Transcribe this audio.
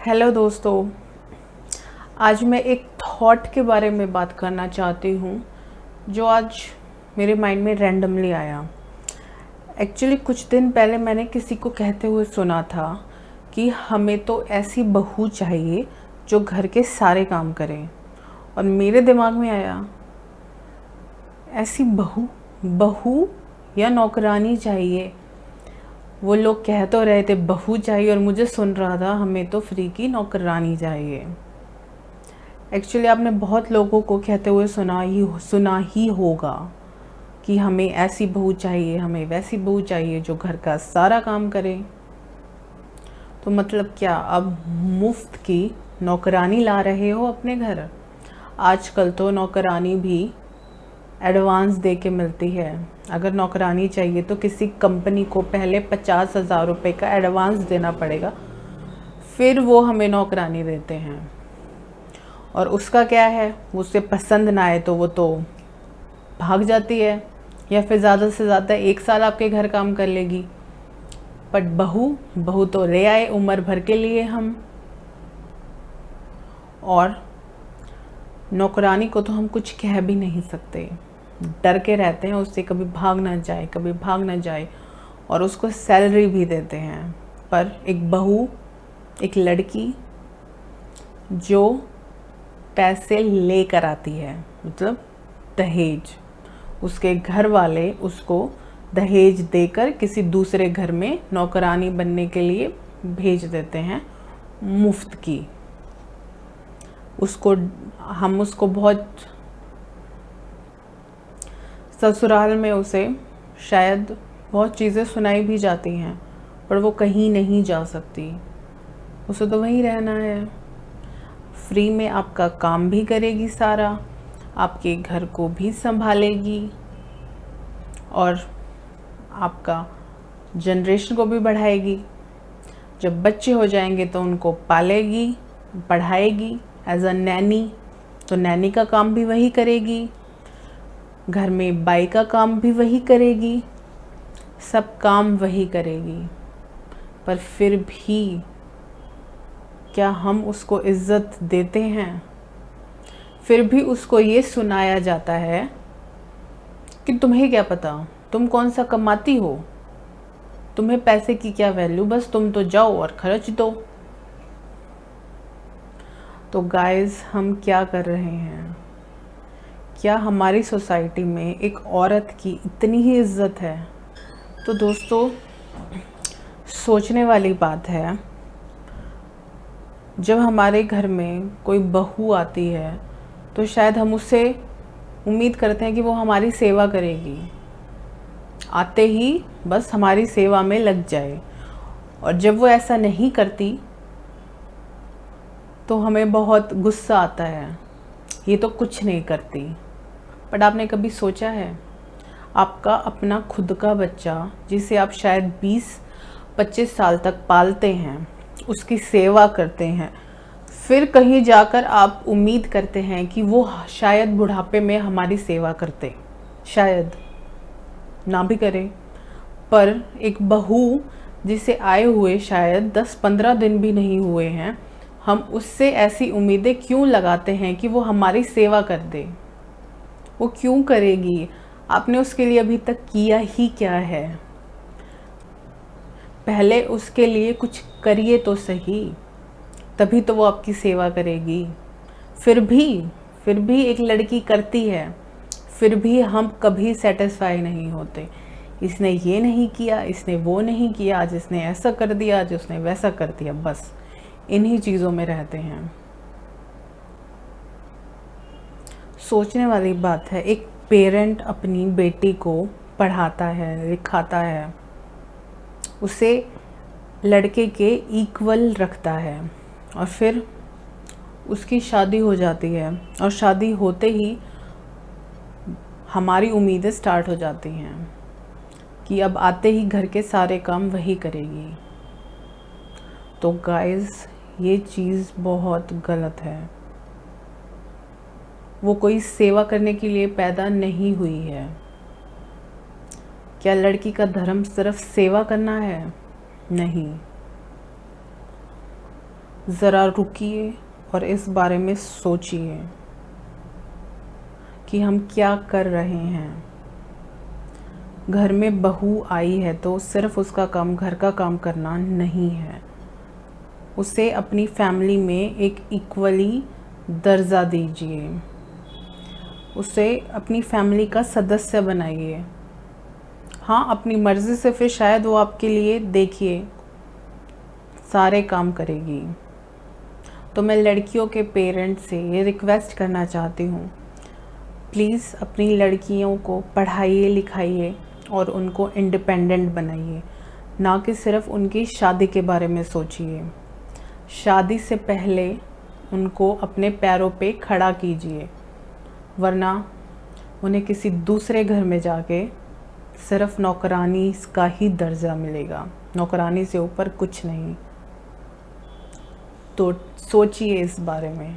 Hello दोस्तों, आज मैं एक थॉट के बारे में बात करना चाहती हूँ जो आज मेरे माइंड में रैंडमली आया। एक्चुअली कुछ दिन पहले मैंने किसी को कहते हुए सुना था कि हमें तो ऐसी बहू चाहिए जो घर के सारे काम करे। और मेरे दिमाग में आया, ऐसी बहू बहू या नौकरानी चाहिए। वो लोग कह तो रहे थे बहू चाहिए और मुझे सुन रहा था हमें तो फ्री की नौकरानी चाहिए। एक्चुअली आपने बहुत लोगों को कहते हुए सुना ही होगा कि हमें ऐसी बहू चाहिए, हमें वैसी बहू चाहिए जो घर का सारा काम करे। तो मतलब क्या अब मुफ्त की नौकरानी ला रहे हो अपने घर? आजकल तो नौकरानी भी एडवांस दे के मिलती है। अगर नौकरानी चाहिए तो किसी कंपनी को पहले 50,000 रुपये का एडवांस देना पड़ेगा, फिर वो हमें नौकरानी देते हैं। और उसका क्या है, उसे पसंद ना आए तो वो तो भाग जाती है या फिर ज़्यादा से ज़्यादा 1 साल आपके घर काम कर लेगी। बट बहू तो ले आए उम्र भर के लिए हम। और नौकरानी को तो हम कुछ कह भी नहीं सकते, डर के रहते हैं उससे कभी भाग ना जाए और उसको सैलरी भी देते हैं। पर एक बहू, एक लड़की जो पैसे लेकर आती है, मतलब दहेज, उसके घर वाले उसको दहेज देकर किसी दूसरे घर में नौकरानी बनने के लिए भेज देते हैं मुफ्त की। हम उसको बहुत ससुराल में उसे शायद बहुत चीज़ें सुनाई भी जाती हैं, पर वो कहीं नहीं जा सकती। उसे तो वहीं रहना है। फ्री में आपका काम भी करेगी सारा, आपके घर को भी संभालेगी और आपका जनरेशन को भी बढ़ाएगी। जब बच्चे हो जाएंगे तो उनको पालेगी, पढ़ाएगी एज अ नैनी। तो नैनी का काम भी वही करेगी, घर में बाई का काम भी वही करेगी, सब काम वही करेगी। पर फिर भी क्या हम उसको इज्जत देते हैं? फिर भी उसको ये सुनाया जाता है कि तुम्हें क्या पता, तुम कौन सा कमाती हो, तुम्हें पैसे की क्या वैल्यू, बस तुम तो जाओ और खर्च दो। तो गाइस, हम क्या कर रहे हैं? क्या हमारी सोसाइटी में एक औरत की इतनी ही इज्जत है? तो दोस्तों, सोचने वाली बात है। जब हमारे घर में कोई बहू आती है तो शायद हम उससे उम्मीद करते हैं कि वो हमारी सेवा करेगी, आते ही बस हमारी सेवा में लग जाए। और जब वो ऐसा नहीं करती तो हमें बहुत गुस्सा आता है, ये तो कुछ नहीं करती। बट आपने कभी सोचा है, आपका अपना खुद का बच्चा जिसे आप शायद 20-25 साल तक पालते हैं, उसकी सेवा करते हैं, फिर कहीं जाकर आप उम्मीद करते हैं कि वो शायद बुढ़ापे में हमारी सेवा करते, शायद ना भी करे। पर एक बहू जिसे आए हुए शायद 10-15 दिन भी नहीं हुए हैं, हम उससे ऐसी उम्मीदें क्यों लगाते हैं कि वो हमारी सेवा कर दे? वो क्यों करेगी? आपने उसके लिए अभी तक किया ही क्या है? पहले उसके लिए कुछ करिए तो सही, तभी तो वो आपकी सेवा करेगी। फिर भी एक लड़की करती है, फिर भी हम कभी सेटिस्फाई नहीं होते। इसने ये नहीं किया, इसने वो नहीं किया, आज इसने ऐसा कर दिया, आज उसने वैसा कर दिया, बस इन्हीं चीज़ों में रहते हैं। सोचने वाली बात है, एक पेरेंट अपनी बेटी को पढ़ाता है, लिखाता है, उसे लड़के के इक्वल रखता है, और फिर उसकी शादी हो जाती है। और शादी होते ही हमारी उम्मीदें स्टार्ट हो जाती हैं कि अब आते ही घर के सारे काम वही करेगी। तो गाइस, ये चीज़ बहुत गलत है। वो कोई सेवा करने के लिए पैदा नहीं हुई है। क्या लड़की का धर्म सिर्फ सेवा करना है? नहीं। ज़रा रुकिए और इस बारे में सोचिए कि हम क्या कर रहे हैं। घर में बहू आई है तो सिर्फ उसका काम घर का काम करना नहीं है, उसे अपनी फैमिली में एक इक्वली दर्जा दीजिए, उसे अपनी फैमिली का सदस्य बनाइए। हाँ, अपनी मर्ज़ी से फिर शायद वो आपके लिए देखिए सारे काम करेगी। तो मैं लड़कियों के पेरेंट्स से ये रिक्वेस्ट करना चाहती हूँ, प्लीज़ अपनी लड़कियों को पढ़ाइए लिखाइए और उनको इंडिपेंडेंट बनाइए, ना कि सिर्फ उनकी शादी के बारे में सोचिए। शादी से पहले उनको अपने पैरों पे खड़ा कीजिए, वरना उन्हें किसी दूसरे घर में जाके सिर्फ नौकरानी का ही दर्जा मिलेगा, नौकरानी से ऊपर कुछ नहीं। तो सोचिए इस बारे में।